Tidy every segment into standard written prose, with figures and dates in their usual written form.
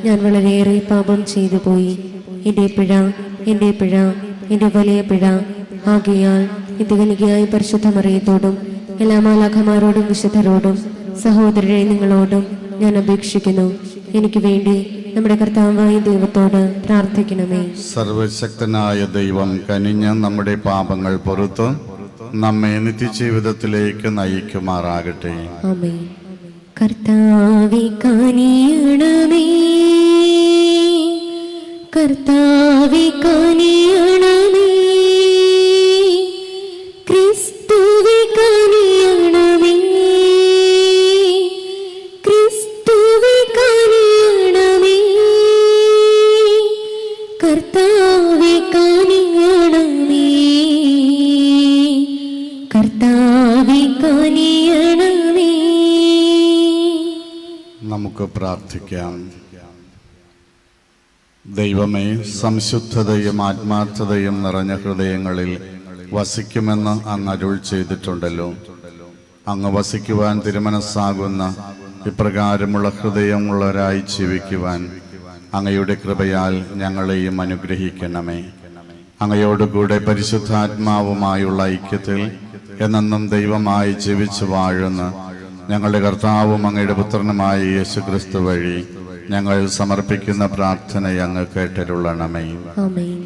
ഞാൻ വളരെയേറെ പാപം ചെയ്തു പോയി. എൻ്റെ പിഴ, എൻ്റെ വലിയ പിഴ. ആകയാൽ നിത്യകന്യകയായ പരിശുദ്ധ മറിയത്തോടും എല്ലാ മാലാഖമാരോടും വിശുദ്ധരോടും സഹോദരരെ നിങ്ങളോടും ഞാൻ അപേക്ഷിക്കുന്നു, എനിക്ക് വേണ്ടി നമ്മുടെ കർത്താവായ ദൈവത്തോട് പ്രാർത്ഥിക്കണമേ. സർവശക്തനായ ദൈവം കനിഞ്ഞ് നമ്മുടെ പാപങ്ങൾ പുറത്ത് നമ്മെ നിത്യജീവിതത്തിലേക്ക് നയിക്കുമാറാകട്ടെ. ആമേൻ. കർത്താവേ കനിയണമേ, കർത്താവേ കനിയണമേ, ക്രിസ്തുവേ കനിയണമേ, ക്രിസ്തുവേ കനിയണമേ, കർത്താവേ കനിയണമേ, കർത്താവേ കനിയണമേ. നമുക്ക് പ്രാർത്ഥിക്കാം. ദൈവമേ, സംശുദ്ധതയും ആത്മാർത്ഥതയും നിറഞ്ഞ ഹൃദയങ്ങളിൽ വസിക്കുമെന്ന് അങ്ങ് അരുൾ ചെയ്തിട്ടുണ്ടല്ലോ. അങ്ങ് വസിക്കുവാൻ തിരുമനസ്സാകുന്ന ഇപ്രകാരമുള്ള ഹൃദയമുള്ളവരായി ജീവിക്കുവാൻ അങ്ങയുടെ കൃപയാൽ ഞങ്ങളെയും അനുഗ്രഹിക്കണമേ. അങ്ങയോടുകൂടെ പരിശുദ്ധാത്മാവുമായുള്ള ഐക്യത്തിൽ എന്നെന്നും ദൈവമായി ജീവിച്ചു വാഴുന്ന ഞങ്ങളുടെ കർത്താവും അങ്ങയുടെ പുത്രനുമായ യേശുക്രിസ്തു വഴി ഞങ്ങൾ സമർപ്പിക്കുന്ന പ്രാർത്ഥന അങ്ങ് കേട്ടരുളണമേ. ആമേൻ.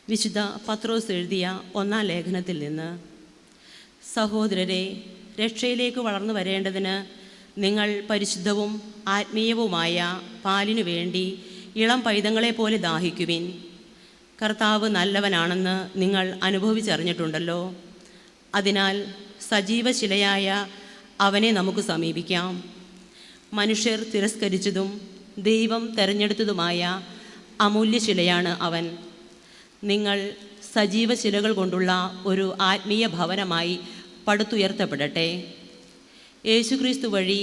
വിശുദ്ധ പത്രോസ് എഴുതിയ 1-ാം ലേഖനത്തിൽ നിന്ന്: സഹോദരരെ, രക്ഷയിലേക്ക് വളർന്നു വരേണ്ടതിന് നിങ്ങൾ പരിശുദ്ധവും ആത്മീയവുമായ പാലിനു വേണ്ടി ഇളം പൈതങ്ങളെപ്പോലെ ദാഹിക്കുവിൻ. കർത്താവ് നല്ലവനാണെന്ന് നിങ്ങൾ അനുഭവിച്ചറിഞ്ഞിട്ടുണ്ടല്ലോ. അതിനാൽ സജീവശിലയായ അവനെ നമുക്ക് സമീപിക്കാം. മനുഷ്യർ തിരസ്കരിച്ചതും ദൈവം തെരഞ്ഞെടുത്തതുമായ അമൂല്യശിലയാണ് അവൻ. നിങ്ങൾ സജീവശിലകൾ കൊണ്ടുള്ള ഒരു ആത്മീയ ഭവനമായി പടുത്തുയർത്തപ്പെടട്ടെ. യേശുക്രിസ്തു വഴി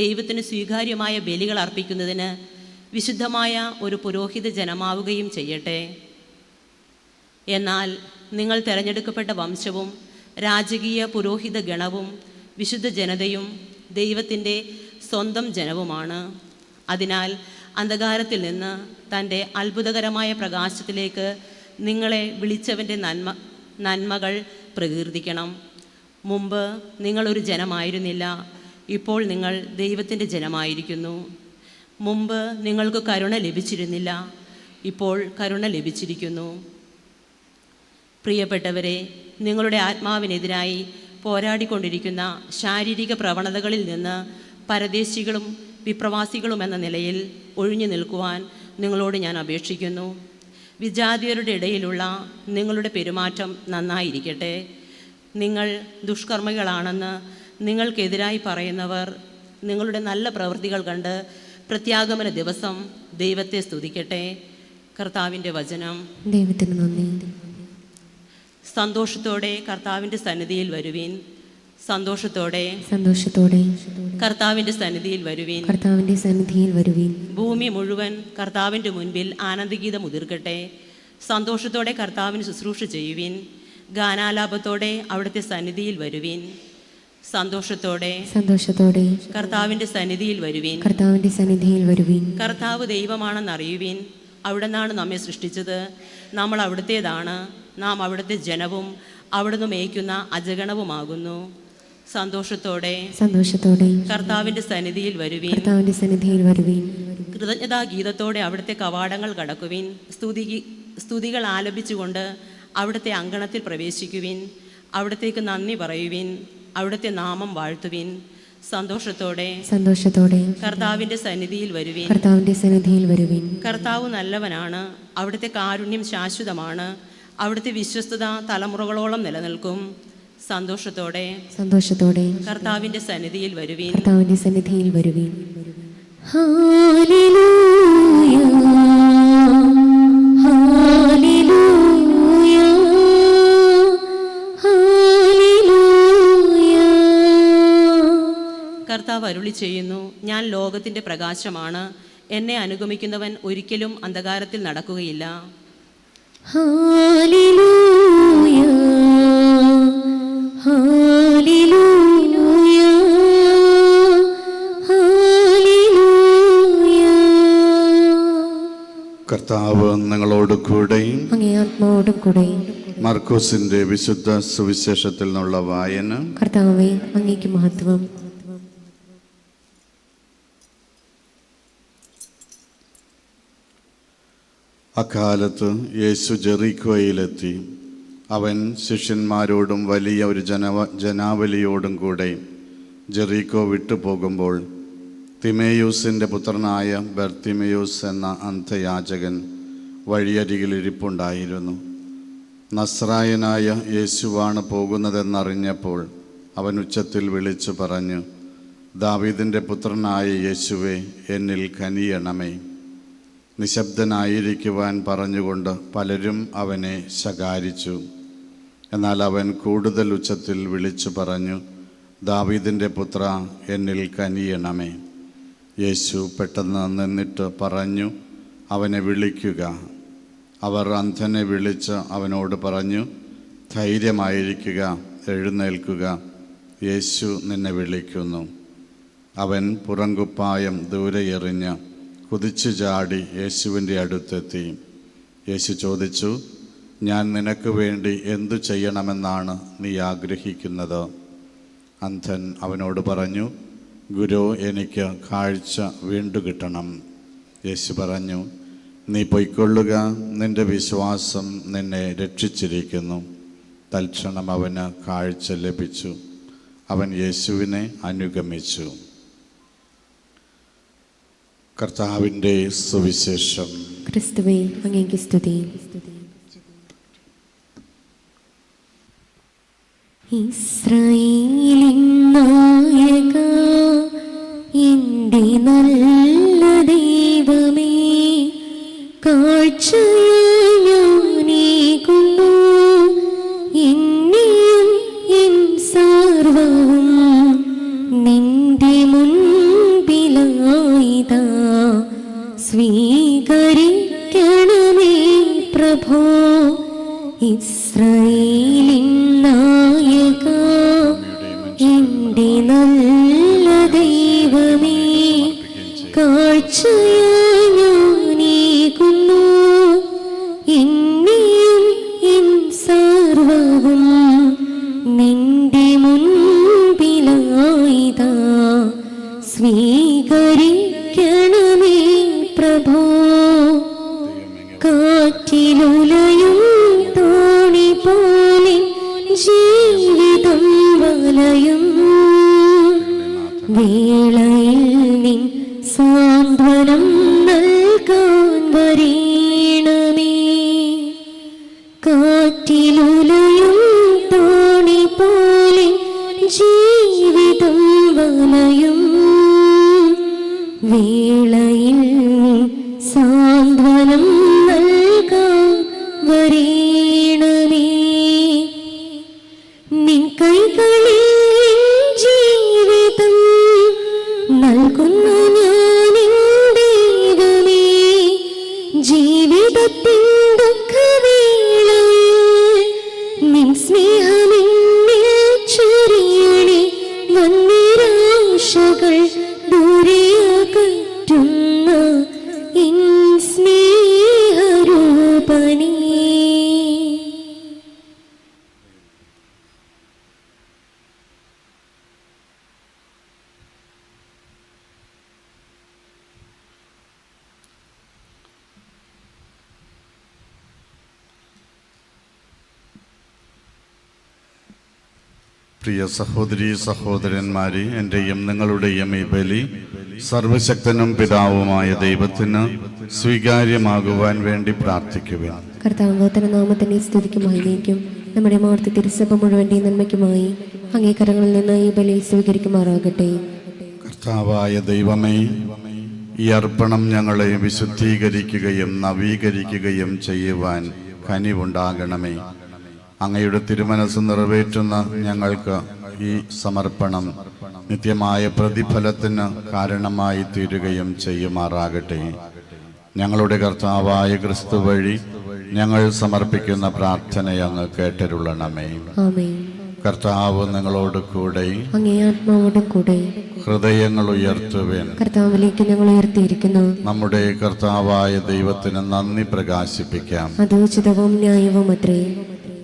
ദൈവത്തിന് സ്വീകാര്യമായ ബലികൾ അർപ്പിക്കുന്നതിന് വിശുദ്ധമായ ഒരു പുരോഹിത ജനമാവുകയും ചെയ്യട്ടെ. എന്നാൽ നിങ്ങൾ തിരഞ്ഞെടുക്കപ്പെട്ട വംശവും രാജകീയ പുരോഹിത ഗണവും വിശുദ്ധ ജനതയും ദൈവത്തിൻ്റെ സ്വന്തം ജനവുമാണ്. അതിനാൽ അന്ധകാരത്തിൽ നിന്ന് തൻ്റെ അത്ഭുതകരമായ പ്രകാശത്തിലേക്ക് നിങ്ങളെ വിളിച്ചവൻ്റെ നന്മകൾ പ്രകീർത്തിക്കണം. മുമ്പ് നിങ്ങളൊരു ജനമായിരുന്നില്ല, ഇപ്പോൾ നിങ്ങൾ ദൈവത്തിൻ്റെ ജനമായിരിക്കുന്നു. മുമ്പ് നിങ്ങൾക്ക് കരുണ ലഭിച്ചിരുന്നില്ല, ഇപ്പോൾ കരുണ ലഭിച്ചിരിക്കുന്നു. പ്രിയപ്പെട്ടവരെ, നിങ്ങളുടെ ആത്മാവിനെതിരായി പോരാടിക്കൊണ്ടിരിക്കുന്ന ശാരീരിക പ്രവണതകളിൽ നിന്ന് പരദേശികളും വിപ്രവാസികളുമെന്ന നിലയിൽ ഒഴിഞ്ഞു നിൽക്കുവാൻ നിങ്ങളോട് ഞാൻ അപേക്ഷിക്കുന്നു. വിജാതിയരുടെ ഇടയിലുള്ള നിങ്ങളുടെ പെരുമാറ്റം നന്നായിരിക്കട്ടെ. നിങ്ങൾ ദുഷ്കർമ്മികളാണെന്ന് നിങ്ങൾക്കെതിരായി പറയുന്നവർ നിങ്ങളുടെ നല്ല പ്രവൃത്തികൾ കണ്ട് പ്രത്യാഗമന ദിവസം ദൈവത്തെ സ്തുതിക്കട്ടെ. കർത്താവിൻ്റെ വചനം. ദൈവത്തിന് നന്ദി. സന്തോഷത്തോടെ കർത്താവിൻ്റെ സന്നിധിയിൽ വരുവീൻ. സന്തോഷത്തോടെ കർത്താവിൻ്റെ സന്നിധിയിൽ വരുവീൻ. കർത്താവിൻ്റെ സന്നിധിയിൽ വരുവീൻ. ഭൂമി മുഴുവൻ കർത്താവിൻ്റെ മുൻപിൽ ആനന്ദഗീതം ഉതിർക്കട്ടെ. സന്തോഷത്തോടെ കർത്താവിന് ശുശ്രൂഷ ചെയ്യുവീൻ. ഗാനാലാപത്തോടെ അവിടുത്തെ സന്നിധിയിൽ വരുവീൻ. സന്തോഷത്തോടെ കർത്താവിൻ്റെ സന്നിധിയിൽ വരുവീൻ. കർത്താവിൻ്റെ സന്നിധിയിൽ വരുവീൻ. കർത്താവ് ദൈവമാണെന്ന് അറിയുവീൻ. അവിടുന്നാണ് നമ്മെ സൃഷ്ടിച്ചത്. നമ്മൾ അവിടുത്തേതാണ്. നാം അവിടുത്തെ ജനവും അവിടുന്ന് മേയ്ക്കുന്ന അജഗണവുമാകുന്നു. സന്തോഷത്തോടെ കർത്താവിൻ്റെ സന്നിധിയിൽ വരുവീൻ. കൃതജ്ഞതാ ഗീതത്തോടെ അവിടുത്തെ കവാടങ്ങൾ കടക്കുവിൻ. സ്തുതികൾ ആലപിച്ചുകൊണ്ട് അവിടുത്തെ അങ്കണത്തിൽ പ്രവേശിക്കുവിൻ. അവിടത്തേക്ക് നന്ദി പറയുവിൻ. അവിടുത്തെ നാമം വാഴ്ത്തുവിൻ. സന്തോഷത്തോടെ കർത്താവിൻ്റെ സന്നിധിയിൽ വരുവിൻ. കർത്താവ് നല്ലവനാണ്. അവിടുത്തെ കാരുണ്യം ശാശ്വതമാണ്. അവിടുത്തെ വിശ്വസ്തത തലമുറകളോളം നിലനിൽക്കും. സന്തോഷത്തോടെ കർത്താവിൻ്റെ സന്നിധിയിൽ വരുവിൻ. ഹല്ലേലൂയ, ഹല്ലേലൂയ, ഹല്ലേലൂയ. കർത്താവ് അരുളി ചെയ്യുന്നു, ഞാൻ ലോകത്തിൻ്റെ പ്രകാശമാണ്. എന്നെ അനുഗമിക്കുന്നവൻ ഒരിക്കലും അന്ധകാരത്തിൽ നടക്കുകയില്ല. ഹല്ലേലൂയ, ഹല്ലേലൂയ. കർത്താവ് നിങ്ങളോട് കൂടെ. അങ്ങേ ആത്മാവോടും കൂടെ. മർക്കോസിന്റെ വിശുദ്ധ സുവിശേഷത്തിൽ നിന്നുള്ള വായന. കർത്താവേ, അങ്ങേക്ക് മഹത്വം. അക്കാലത്ത് യേശു ജെറീക്കോയിലെത്തി. അവൻ ശിഷ്യന്മാരോടും വലിയ ഒരു ജനാവലിയോടും കൂടെ ജെറീക്കോ വിട്ടുപോകുമ്പോൾ തിമേയൂസിൻ്റെ പുത്രനായ ബർത്തിമേയൂസ് എന്ന അന്ധയാചകൻ വഴിയരികിൽ ഇരിപ്പുണ്ടായിരുന്നു. നസ്രായനായ യേശുവാണ് പോകുന്നതെന്നറിഞ്ഞപ്പോൾ അവൻ ഉച്ചത്തിൽ വിളിച്ചു പറഞ്ഞു, ദാവീദിൻ്റെ പുത്രനായ യേശുവേ, എന്നിൽ കനിയണമേ. നിശബ്ദനായിരിക്കുവാൻ പറഞ്ഞുകൊണ്ട് പലരും അവനെ ശകാരിച്ചു. എന്നാൽ അവൻ കൂടുതൽ ഉച്ചത്തിൽ വിളിച്ചു പറഞ്ഞു, ദാവീദിൻ്റെ പുത്ര, എന്നിൽ കനിയണമേ. യേശു പെട്ടെന്ന് നിന്നിട്ട് പറഞ്ഞു, അവനെ വിളിക്കുക. അവർ അന്ധനെ വിളിച്ച് അവനോട് പറഞ്ഞു, ധൈര്യമായിരിക്കുക, എഴുന്നേൽക്കുക, യേശു നിന്നെ വിളിക്കുന്നു. അവൻ പുറങ്കുപ്പായം ദൂരെ എറിഞ്ഞ് കുതിച്ചു ചാടി യേശുവിൻ്റെ അടുത്തെത്തി. യേശു ചോദിച്ചു, ഞാൻ നിനക്ക് വേണ്ടി എന്തു ചെയ്യണമെന്നാണ് നീ ആഗ്രഹിക്കുന്നത്? അന്ധൻ അവനോട് പറഞ്ഞു, ഗുരു, എനിക്ക് കാഴ്ച വീണ്ടും കിട്ടണം. യേശു പറഞ്ഞു, നീ പൊയ്ക്കൊള്ളുക, നിന്റെ വിശ്വാസം നിന്നെ രക്ഷിച്ചിരിക്കുന്നു. തൽക്ഷണം അവന് കാഴ്ച ലഭിച്ചു. അവൻ യേശുവിനെ അനുഗമിച്ചു. കർത്താവിൻ്റെ സുവിശേഷം. ക്രിസ്തുവേ, അങ്ങേക്ക് സ്തുതി. ഇസ്രായേലിൻ നായക, എൻ്റെ നല്ല ദൈവമേ, കാഴ്ചയിൽ ഞാനേകുന്നു എന്നെയും എൻ സർവ്വവും നിന്റെ മുൻപിലായിതാ. സ്വീകരിക്കണമേ പ്രഭോ. ഇസ്രായേലിൻ നായക, എൻ്റെ നല്ല ദൈവമേ, കാഴ്ചയായി ഞാനേകുന്നു എന്നെയും എൻ സർവ്വവും നിന്റെ മുൻപിലായിതാ. സ്വീകരിക്കണമേ പ്രഭോ. കാറ്റിലുലയും തോണി പോലെ ജീവിതം വലയും വേളയിൽ നിൻ സാന്ത്വനം നൽകാൻ വരേണമേ. കാറ്റിലുലയും തോണി പോലെ ജീവിതം വലയും വേളയിൽ നിൻ സാന്ത്വനം നൽകാൻ വരേണമേ. നിൻ കൈകളിൽ ജീവിതം നൽകുന്നു ഞാൻ ദൈവമേ. ജീവിതത്തിൻ ദുഃഖവേളയിൽ നിൻ സ്നേഹമെന്നിൽ ചൊരിയണേ. വന്നിരാശകൾ ദൂരെ അകറ്റുന്ന എൻ സ്നേഹരൂപനേ. പ്രിയ സഹോദരീ സഹോദരന്മാരെ, എൻ്റെയും നിങ്ങളുടെയും ഈ ബലി സർവശക്തനും പിതാവുമായ ദൈവത്തിന് സ്വീകാര്യമാകുവാൻ വേണ്ടി പ്രാർത്ഥിക്കുക. കർത്താവ് നാമത്തിന്റെ സ്തുതിക്കും മഹിമയ്ക്കും നമ്മുടെ മാർത്ത തിരുസഭ മുഴുവൻ്റെ നന്മയ്ക്കുമായി അങ്ങേ കരങ്ങളിൽ നിന്ന് ഈ ബലി സ്വീകരിക്കുമാറാകട്ടെ. കർത്താവായ ദൈവമേ, ഈ അർപ്പണം ഞങ്ങളെ വിശുദ്ധീകരിക്കുകയും നവീകരിക്കുകയും ചെയ്യുവാൻ കനിവുണ്ടാകണമേ. അങ്ങയുടെ തിരുമനസ് നിറവേറ്റുന്ന ഞങ്ങൾക്ക് ഈ സമർപ്പണം നിത്യമായ പ്രതിഫലത്തിന് കാരണമായി തീരുകയും ചെയ്യുമാറാകട്ടെ. ഞങ്ങളുടെ കർത്താവായ ക്രിസ്തു വഴി ഞങ്ങൾ സമർപ്പിക്കുന്ന പ്രാർത്ഥന അങ്ങ് കേട്ടരുളണമേ. ആമേൻ. കർത്താവ് നിങ്ങളോട് കൂടെ. അങ്ങേ ആത്മാവോടും കൂടെ. ഹൃദയങ്ങൾ ഉയർത്തുവേൻ. കർത്താവിലേക്ക് ഞങ്ങൾ ഉയർത്തിയിരിക്കുന്നു. നമ്മുടെ കർത്താവായ ദൈവത്തിന് നന്ദി പ്രകാശിപ്പിക്കാം. അത് ഉചിതവും ന്യായവും അത്രേ.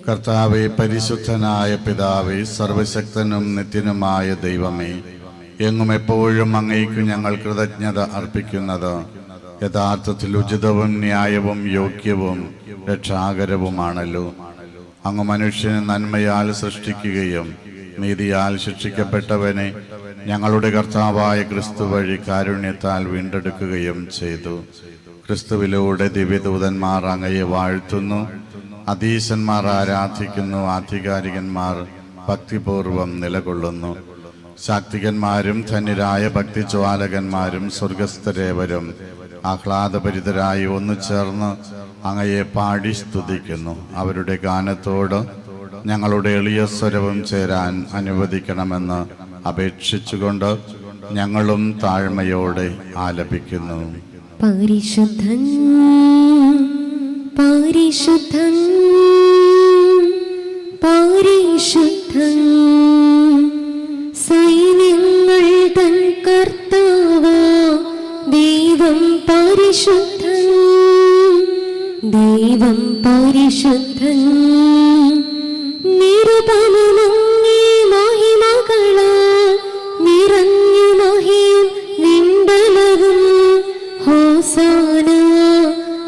കർത്താവെ, പരിശുദ്ധനായ പിതാവേ, സർവശക്തനും നിത്യനുമായ ദൈവമേ, എങ്ങും എപ്പോഴും അങ്ങേക്ക് ഞങ്ങൾ കൃതജ്ഞത അർപ്പിക്കുന്നത് യഥാർത്ഥത്തിൽ ഉചിതവും ന്യായവും യോഗ്യവും രക്ഷാകരവുമാണല്ലോ. അങ്ങ് മനുഷ്യനെ നന്മയാൽ സൃഷ്ടിക്കുകയും നീതിയാൽ ശിക്ഷിക്കപ്പെട്ടവനെ ഞങ്ങളുടെ കർത്താവായ ക്രിസ്തു വഴി കാരുണ്യത്താൽ വീണ്ടെടുക്കുകയും ചെയ്തു. ക്രിസ്തുവിലൂടെ ദിവ്യദൂതന്മാർ അങ്ങയെ വാഴ്ത്തുന്നു, അധീശന്മാർ ആരാധിക്കുന്നു, ആധികാരികന്മാർ ഭക്തിപൂർവം നിലകൊള്ളുന്നു. ശാക്തികന്മാരും ധന്യരായ ഭക്തിജ്വാലകന്മാരും സ്വർഗസ്ഥരേവരും ആഹ്ലാദഭരിതരായി ഒന്നു ചേർന്ന് അങ്ങയെ പാടി സ്തുതിക്കുന്നു. അവരുടെ ഗാനത്തോട് ഞങ്ങളുടെ എളിയ സ്വരവും ചേരാൻ അനുവദിക്കണമെന്ന് അപേക്ഷിച്ചുകൊണ്ട് ഞങ്ങളും താഴ്മയോടെ ആലപിക്കുന്നു. പരിശുദ്ധൻ പരിശുദ്ധൻ പരിശുദ്ധൻ, സൈന്യങ്ങൾ തൻ കർത്താവ് ദൈവം പരിശുദ്ധൻ, ദൈവം പരിശുദ്ധൻ. നിരുപമങ്ങേ മഹിമകളാൽ നിറഞ്ഞു മഹിയും വിണ്ടലവും. ഹോസാന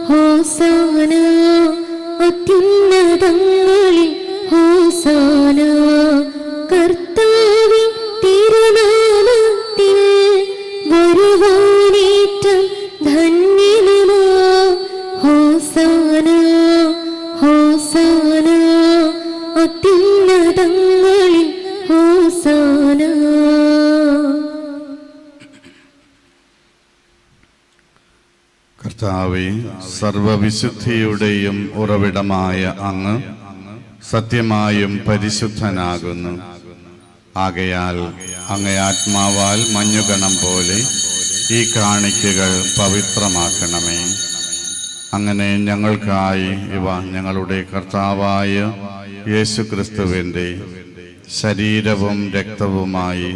ഹോസാന അത്യുന്നതങ്ങളിൽ ഹോസാന. കർത്താവിൻ തിരുനാമത്തിൽ വരുവാനേറ്റം ധന്യനുമാ. ഹോസാന ഹോസാന അത്യുന്നതങ്ങളിൽ ഹോസാന. കർത്താവേ, സർവവിശുദ്ധിയുടെയും ഉറവിടമായ അങ്ങ് സത്യമായും പരിശുദ്ധനാകുന്നു. ആകയാൽ അങ്ങേ ആത്മാവാൽ മഞ്ഞുകണം പോലെ ഈ കാണിക്കകൾ പവിത്രമാക്കണമേ. അങ്ങനെ ഞങ്ങൾക്കായി ഇവ ഞങ്ങളുടെ കർത്താവായ യേശുക്രിസ്തുവിൻ്റെ ശരീരവും രക്തവുമായി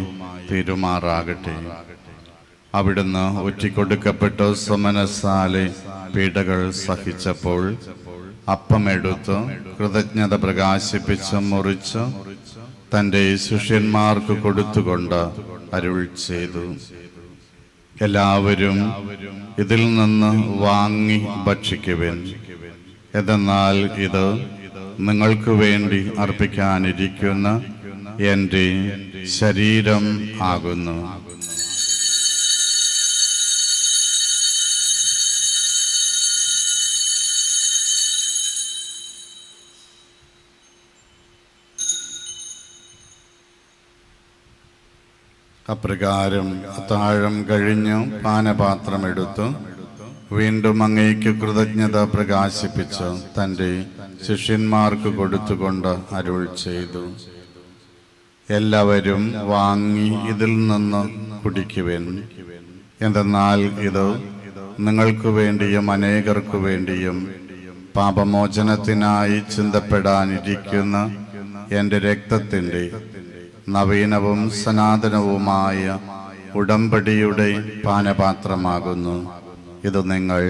തിരുമാറാകട്ടെ. അവിടുന്ന് ഒറ്റിക്കൊടുക്കപ്പെട്ട് സ്വമനസ്സാലെ പീഡകൾ സഹിച്ചപ്പോൾ അപ്പമെടുത്ത് കൃതജ്ഞത പ്രകാശിപ്പിച്ച് മുറിച്ച് തൻ്റെ ശിഷ്യന്മാർക്ക് കൊടുത്തുകൊണ്ട് അരുൾ ചെയ്തു, എല്ലാവരും ഇതിൽ നിന്ന് വാങ്ങി ഭക്ഷിക്കുവിൻ. എന്തെന്നാൽ ഇത് നിങ്ങൾക്ക് വേണ്ടി അർപ്പിക്കാനിരിക്കുന്ന എൻ്റെ ശരീരം ആകുന്നു. അപ്രകാരം അത്താഴം കഴിഞ്ഞ് പാനപാത്രമെടുത്ത് വീണ്ടും അങ്ങേക്ക് കൃതജ്ഞത പ്രകാശിപ്പിച്ച് തൻ്റെ ശിഷ്യന്മാർക്ക് കൊടുത്തുകൊണ്ട് അരുൾ ചെയ്തു, എല്ലാവരും വാങ്ങി ഇതിൽ നിന്ന് കുടിക്കുവിൻ. എന്തെന്നാൽ ഇത് നിങ്ങൾക്ക് വേണ്ടിയും അനേകർക്കു വേണ്ടിയും പാപമോചനത്തിനായി ചിന്തപ്പെടാനിരിക്കുന്ന എൻ്റെ രക്തത്തിൻ്റെ നവീനവും സനാതനവുമായ ഉടമ്പടിയുടെ പാനപാത്രമാകുന്നു. ഇത് നിങ്ങൾ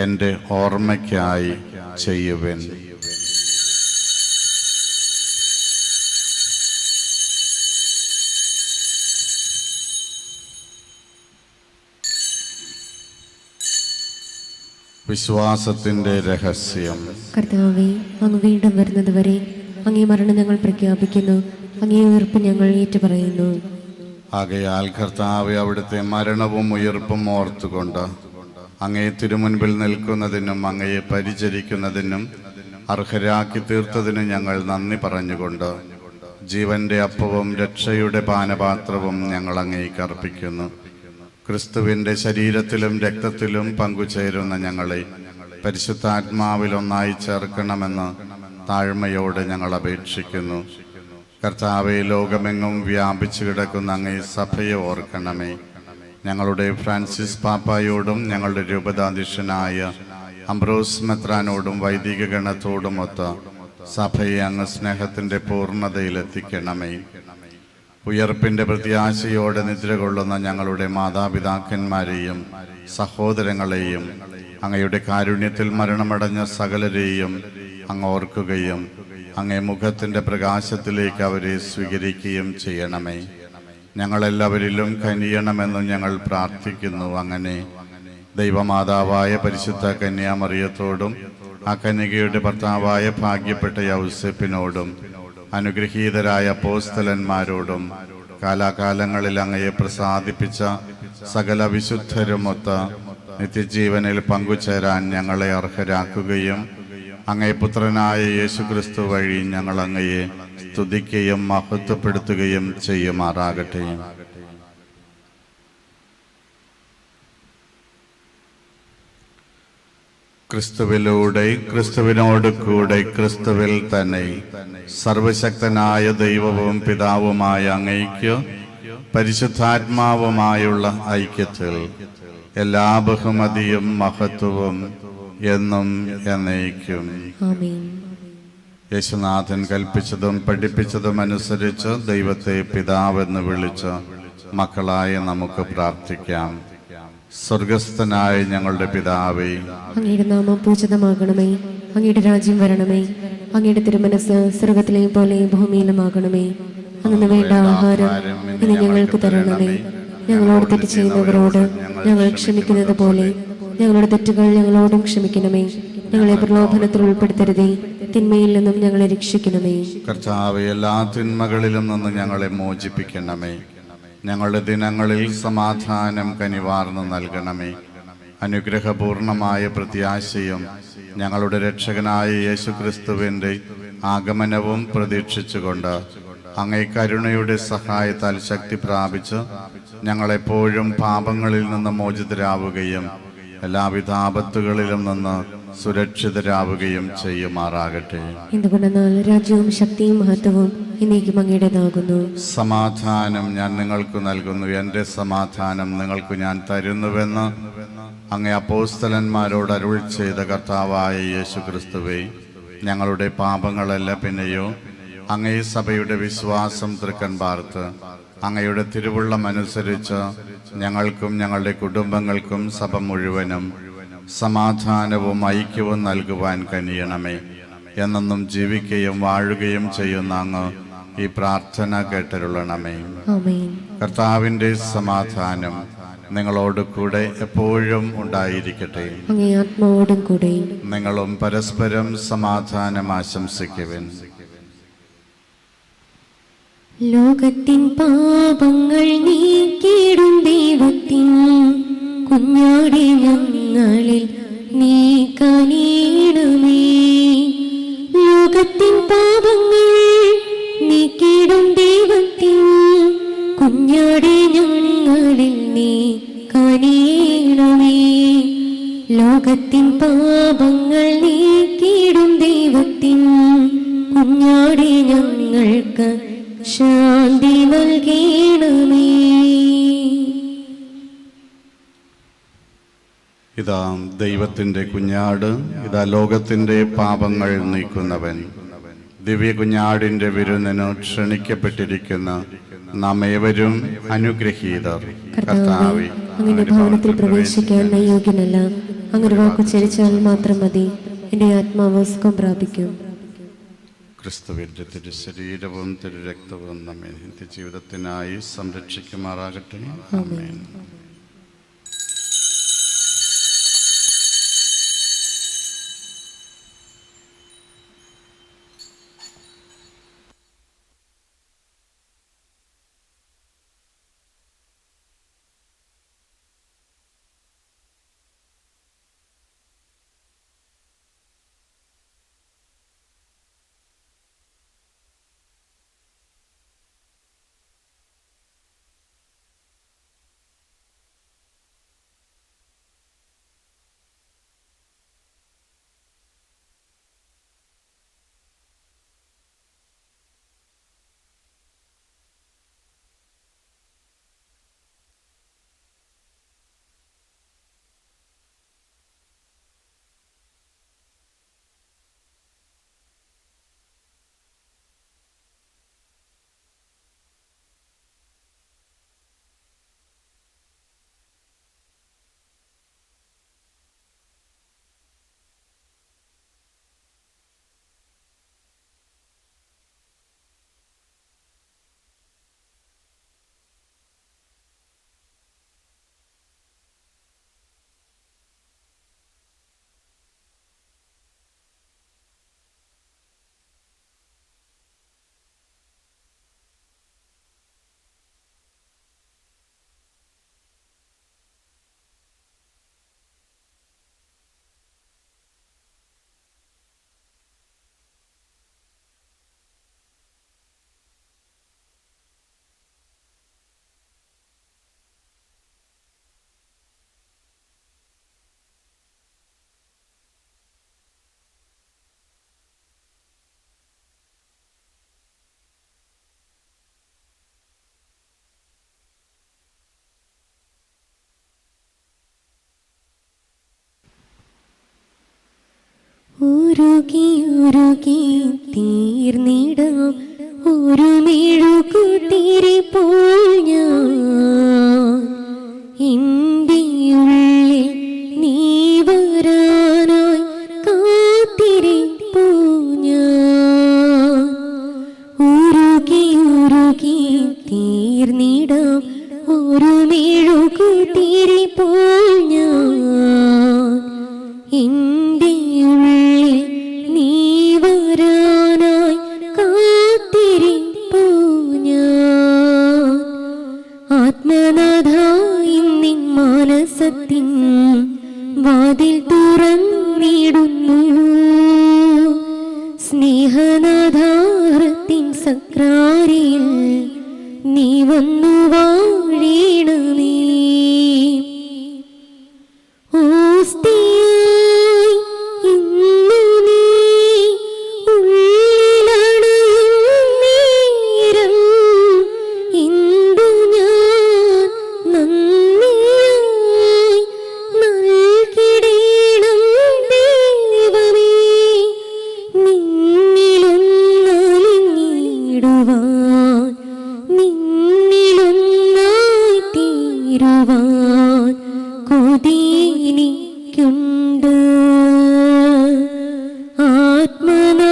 എൻ്റെ ഓർമ്മയ്ക്കായി ചെയ്യുവിൻ. വിശ്വാസത്തിൻ്റെ രഹസ്യം. കർത്താവേ, അങ്ങ് വീണ്ടും വരുന്നത് വരെ അങ്ങേ മരണം ഞങ്ങൾ പ്രഖ്യാപിക്കുന്നു, അങ്ങേ ഉയർപ്പ് ഞങ്ങൾ ഏറ്റുപറയുന്നു. ആകയാൽ കർത്താവെ, അവിടുത്തെ മരണവും ഉയർപ്പും ഓർത്തുകൊണ്ട് അങ്ങേ തിരുമുൻപിൽ നിൽക്കുന്നതിനും അങ്ങയെ പരിചരിക്കുന്നതിനും അർഹരാക്കി തീർത്തതിന് ഞങ്ങൾ നന്ദി പറഞ്ഞുകൊണ്ട് ജീവന്റെ അപ്പവും രക്ഷയുടെ പാനപാത്രവും ഞങ്ങൾ അങ്ങേക്ക് അർപ്പിക്കുന്നു. ക്രിസ്തുവിൻ്റെ ശരീരത്തിലും രക്തത്തിലും പങ്കുചേരുന്ന ഞങ്ങളെ പരിശുദ്ധാത്മാവിൽ ഒന്നായി ചേർക്കണമെന്ന് താഴ്മയോടെ ഞങ്ങൾ അപേക്ഷിക്കുന്നു. കർത്താവെ, ലോകമെങ്ങും വ്യാപിച്ചു കിടക്കുന്ന അങ്ങേ സഭയെ ഓർക്കണമേ. ഞങ്ങളുടെ ഫ്രാൻസിസ് പാപ്പായോടും ഞങ്ങളുടെ രൂപതാധ്യക്ഷനായ അംബ്രോസ് മെത്രാനോടും വൈദിക ഗണത്തോടുമൊത്ത് സഭയെ അങ്ങ് സ്നേഹത്തിന്റെ പൂർണ്ണതയിലെത്തിക്കണമേ. ഉയർപ്പിന്റെ പ്രത്യാശയോടെ നിദ്ര കൊള്ളുന്ന ഞങ്ങളുടെ മാതാപിതാക്കന്മാരെയും സഹോദരങ്ങളെയും അങ്ങയുടെ കാരുണ്യത്തിൽ മരണമടഞ്ഞ സകലരെയും അങ്ങ് ഓർക്കുകയും അങ്ങേ മുഖത്തിന്റെ പ്രകാശത്തിലേക്ക് അവരെ സ്വീകരിക്കുകയും ചെയ്യണമേ. ഞങ്ങളെല്ലാവരിലും കനിയണമെന്ന് ഞങ്ങൾ പ്രാർത്ഥിക്കുന്നു. അങ്ങനെ ദൈവമാതാവായ പരിശുദ്ധ കന്യാമറിയത്തോടും ആ കന്യകയുടെ ഭർത്താവായ ഭാഗ്യപ്പെട്ട യൗസേപ്പിനോടും അനുഗ്രഹീതരായ അപ്പോസ്തലന്മാരോടും കാലാകാലങ്ങളിൽ അങ്ങയെ പ്രസാദിപ്പിച്ച സകല വിശുദ്ധരുമൊത്ത് നിത്യജീവനിൽ പങ്കുചേരാൻ ഞങ്ങളെ അർഹരാക്കുകയും അങ്ങേ പുത്രനായ യേശുക്രിസ്തു വഴി ഞങ്ങൾ അങ്ങയെ സ്തുതിക്കുകയും മഹത്വപ്പെടുത്തുകയും ചെയ്യുമാറാകട്ടെ. ക്രിസ്തുവിലൂടെ, ക്രിസ്തുവിനോട് കൂടെ, ക്രിസ്തുവിൽ തന്നെ സർവശക്തനായ ദൈവവും പിതാവുമായ അങ്ങയ്ക്ക് പരിശുദ്ധാത്മാവുമായുള്ള ഐക്യത്തിൽ എല്ലാ ബഹുമതിയും മഹത്വവും എന്നും എന്നേക്കും. ആമേൻ. യേശുനാഥൻ കൽപ്പിച്ചതും പഠിപ്പിച്ചതും അനുസരിച്ച് ദൈവത്തെ പിതാവെന്ന് വിളിച്ച് മക്കളായ നമുക്ക് പ്രാർത്ഥിക്കാം. സ്വർഗസ്ഥനായ ഞങ്ങളുടെ പിതാവേ, അങ്ങയുടെ നാമം പൂജിതമാകണമേ. അങ്ങയുടെ രാജ്യം വരണമേ. അങ്ങയുടെ തിരുമനസ് സ്വർഗത്തിലെയും പോലെ ഭൂമിയിലുമാകണമേ. അന്ന് വേണ്ട ആഹാരം ഇനി ഞങ്ങൾക്ക് തരണമേ. ഞങ്ങളോട് തെറ്റ് ചെയ്യുന്നവരോട് ഞങ്ങൾ ക്ഷമിക്കുന്നത് പോലെ ഞങ്ങളുടെ തെറ്റുകൾ ഞങ്ങളോടും ക്ഷമിക്കണമേ. ഞങ്ങളെ പ്രലോഭനത്തിൽ ഉൾപ്പെടുത്തരുതേ, തിന്മയിൽ നിന്നും ഞങ്ങളെ രക്ഷിക്കണമേ. കർത്താവേ, എല്ലാ തിന്മകളിലും നിന്ന് ഞങ്ങളെ മോചിപ്പിക്കണമേ. ഞങ്ങളുടെ ദിനങ്ങളിൽ സമാധാനം കനിവാർന്നു നൽകണമേ. അനുഗ്രഹപൂർണമായ പ്രത്യാശയും ഞങ്ങളുടെ രക്ഷകനായ യേശുക്രിസ്തുവിൻ്റെ ആഗമനവും പ്രതീക്ഷിച്ചുകൊണ്ട് അങ്ങേ കരുണയുടെ സഹായത്താൽ ശക്തി പ്രാപിച്ച് ഞങ്ങളെപ്പോഴും പാപങ്ങളിൽ നിന്ന് മോചിതരാവുകയും എല്ലാവിധ ആപത്തുകളിലും നിന്ന് സുരക്ഷിതരാവുകയും ചെയ്യുമാറാകട്ടെ. എന്തുകൊണ്ടെന്നാൽ രാജ്യവും ശക്തിയും മഹത്വവും എന്നേക്കും അങ്ങയുടേതാകുന്നു. സമാധാനം ഞാൻ നിങ്ങൾക്ക് നൽകുന്നു, എൻ്റെ സമാധാനം നിങ്ങൾക്ക് ഞാൻ തരുന്നുവെന്ന് അങ്ങേ അപ്പോസ്തലന്മാരോട് അരുൾ ചെയ്ത കർത്താവായ യേശുക്രിസ്തുവേ, ഞങ്ങളുടെ പാപങ്ങളല്ല പിന്നെയോ അങ്ങേ സഭയുടെ വിശ്വാസം തൃക്കൺ പാർത്ത് അങ്ങയുടെ തിരുവുള്ളമനുസരിച്ച് ഞങ്ങൾക്കും ഞങ്ങളുടെ കുടുംബങ്ങൾക്കും സഭ മുഴുവനും സമാധാനവും ഐക്യവും നൽകുവാൻ കനിയണമേ. എന്നെന്നും ജീവിക്കുകയും വാഴുകയും ചെയ്യുന്ന അങ്ങ് ഈ പ്രാർത്ഥന കേട്ടരുളണമേ. ആമേൻ. കർത്താവിൻ്റെ സമാധാനം നിങ്ങളോട് കൂടെ എപ്പോഴും ഉണ്ടായിരിക്കട്ടെ. അങ്ങേ ആത്മാവോടും കൂടെ. നിങ്ങളും പരസ്പരം സമാധാനം ആശംസിക്കുവിൻ. ലോകത്തിൻ പാപങ്ങൾ നീക്കിയിടും ദൈവത്തിൻ കുഞ്ഞാടെ ഞങ്ങളിൽ നീ കനിയണമേ. ലോകത്തിൻ പാപങ്ങൾ നീക്കിയിടും ദൈവത്തിൻ കുഞ്ഞാടെ ഞങ്ങളിൽ നീ കനിയണമേ. ലോകത്തിൻ പാപങ്ങൾ നീക്കിയിടും ദൈവത്തിൻ കുഞ്ഞാടെ ഞങ്ങൾക്ക് ശാന്തി നൽകണമേ. ഇതാ ദൈവത്തിൻ്റെ കുഞ്ഞാട്, ഇതാ ലോകത്തിൻ്റെ പാപങ്ങൾ നീക്കുന്നവൻ. ദിവ്യ കുഞ്ഞാടിൻ്റെ വിരുന്നിന് ക്ഷണിക്കപ്പെട്ടിരിക്കുന്ന നാം ഏവരും അനുഗ്രഹീതർ. കർത്താവേ, അങ്ങയുടെ ഭവനത്തിൽ പ്രവേശിക്കാൻ ഞാൻ യോഗ്യനല്ല. അങ്ങൊരു വാക്കു ചരിച്ചാൽ മാത്രം മതി, എൻ്റെ ആത്മാവ് സുഖം പ്രാപിക്കും. ക്രിസ്തുവിൻ്റെ തിരുശരീരവും തിരുരക്തവും നമ്മെ നിത്യജീവിതത്തിനായി സംരക്ഷിക്കുമാറാകട്ടെ. ആമേൻ. ഉരുകി ഉരുകി തീർന്നിടാം ഒരു മെഴുകുതിരി പോൽ ഞാൻ. എൻ്റെ ഉള്ളിൽ നീ വരാനായി കാത്തിരിപ്പൂ ഞാൻ. ഉരുകി ഉരുകി തീർന്നിടാം ഒരു മെഴുകുതിരി പോൽ ഞാൻ. എൻ്റെ ഉള്ളിൽ നീ വരാനായി കാത്തിരിപ്പൂ ഞാൻ. ആത്മനാഥ നിൻ മാനസത്തിൻ വാതിൽ തുറന്നിടുന്നു. സ്നേഹനാഥാരത്തിൻ സക്രാരിയിൽ നീ വന്നു വാഴണമേ. ഓസ്തിയായി ഇന്നു നീ ഉള്ളിലണയും നേരം എന്തു ഞാൻ നന്ദിയായി നൽകിടേണം ദൈവമേ. നിന്നിലൊന്നലിഞ്ഞിടുവാൻ നിന്നിലൊന്നായി തീരുവാൻ കൊതിയെനിക്കുണ്ട്.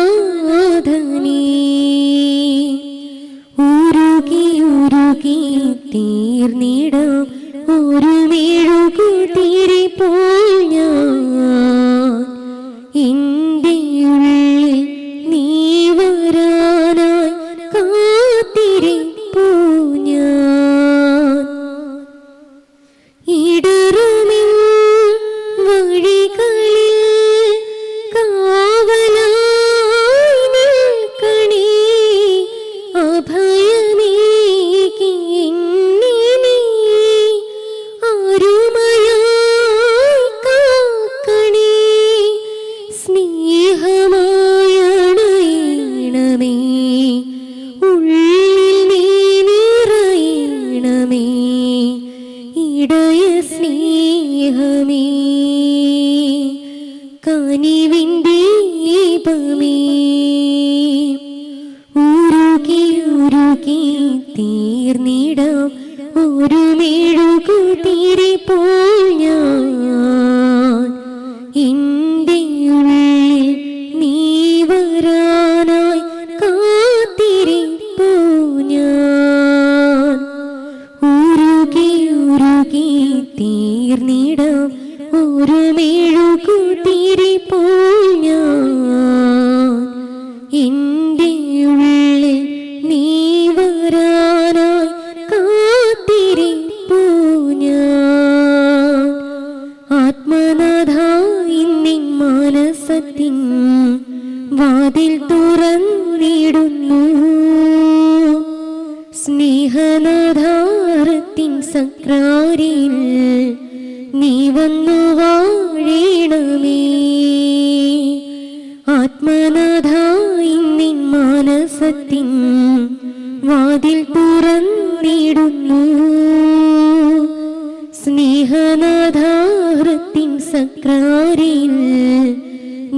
ആത്മനാഥനേ ഉരുകി ഉരുകി തീർന്നിടാം ഒരു മെഴുകുതിരി പോൽ ഞാൻ. എൻ്റെ ഉള്ളിൽ നീ വരാനായി കാത്തിരിപ്പൂ ഞാൻ. ഇടറുമിൻ വഴികളിൽ കാവലായി നിൽക്കണേ. അഭയമേകി എന്നെ നീ അരുമയായി കാക്കണേ. സ്നേഹമായണയണമേ ഉള്ളിൽ നീ നിറയണമേ. ഇടയ സ്നേഹമേ കനിവിൻ്റെ ദീപമേ. ഉരുകി ഉരുകി തീർന്നിടാം ഒരു മെഴുകുതിരി പോൽ ഞാൻ. എൻ്റെ ഉള്ളിൽ നീ വരാനായി കാത്തിരിപ്പൂ ഞാൻ. ഉരുകി ഉരുകി തീർന്നിടാം ഒരു മെഴുകുതിരി പോൽ ഞാൻ. എൻ്റെ ഉള്ളിൽ നീ വരാനായി കാത്തിരിപ്പൂ ഞാൻ. ആത്മനാഥ നിൻ മാനസത്തിൻ വാതിൽ തുറന്നിടുന്നു. സ്നേഹനാഥാരത്തിൻ സക്രാരിയിൽ നീ വന്നു വാഴണമേ. ആത്മനാഥ നിൻ മാനസത്തിൻ വാതിൽ തുറന്നിടുന്നു. സ്നേഹനാഥാരത്തിൻ സക്രാരിയിൽ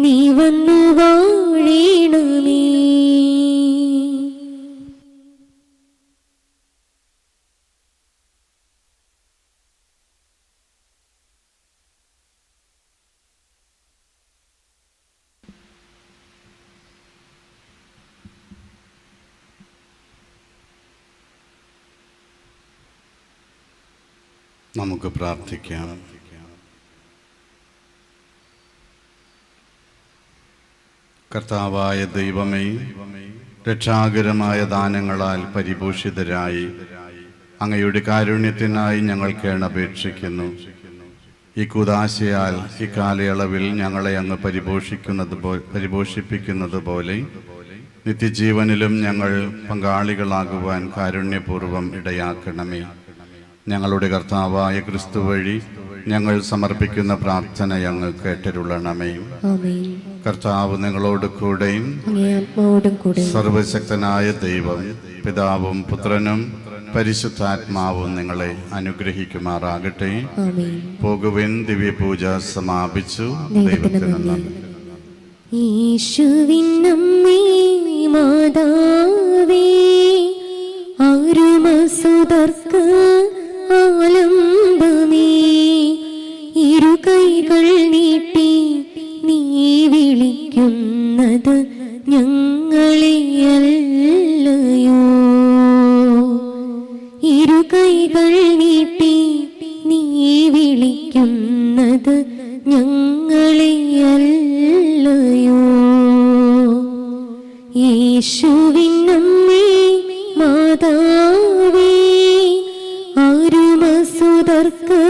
നീ വന്നു വാഴണമേ. നമുക്ക് പ്രാർത്ഥിക്കാം. കർത്താവായ ദൈവമേ, രക്ഷാകരമായ ദാനങ്ങളാൽ പരിഭൂഷിതരായി അങ്ങയുടെ കാരുണ്യത്തിനായി ഞങ്ങൾ കേണപേക്ഷിക്കുന്നു. ഈ കൂദാശയാൽ ഈ കാലയളവിൽ ഞങ്ങളെ അങ്ങ് പരിപോഷിപ്പിക്കുന്നത് പോലെ നിത്യജീവനിലും ഞങ്ങൾ പങ്കാളികളാകുവാൻ കാരുണ്യപൂർവ്വം ഇടയാക്കണമേ. ഞങ്ങളുടെ കർത്താവായ ക്രിസ്തു വഴി ഞങ്ങൾ സമർപ്പിക്കുന്ന പ്രാർത്ഥന അങ്ങ് കേട്ടരുളണമേ. കർത്താവ് നിങ്ങളോട് കൂടെയും സർവശക്തനായ ദൈവം പിതാവും പുത്രനും പരിശുദ്ധാത്മാവും നിങ്ങളെ യേശുവിനമ്മേ മാതാവേ, ആരുമസുതർക്ക് ആലംബമേ, ഇരു കൈകൾ നീട്ടി നീ വിളിക്കുന്നത് ഞങ്ങളെയല്ലയോ. ഇരു കൈകൾ നീട്ടി നീ വിളിക്കുന്നത് ഞങ്ങളെയല്ലയോ. യേശുവിനമ്മേ മാതാവേ, ആരുമസുതർക്ക്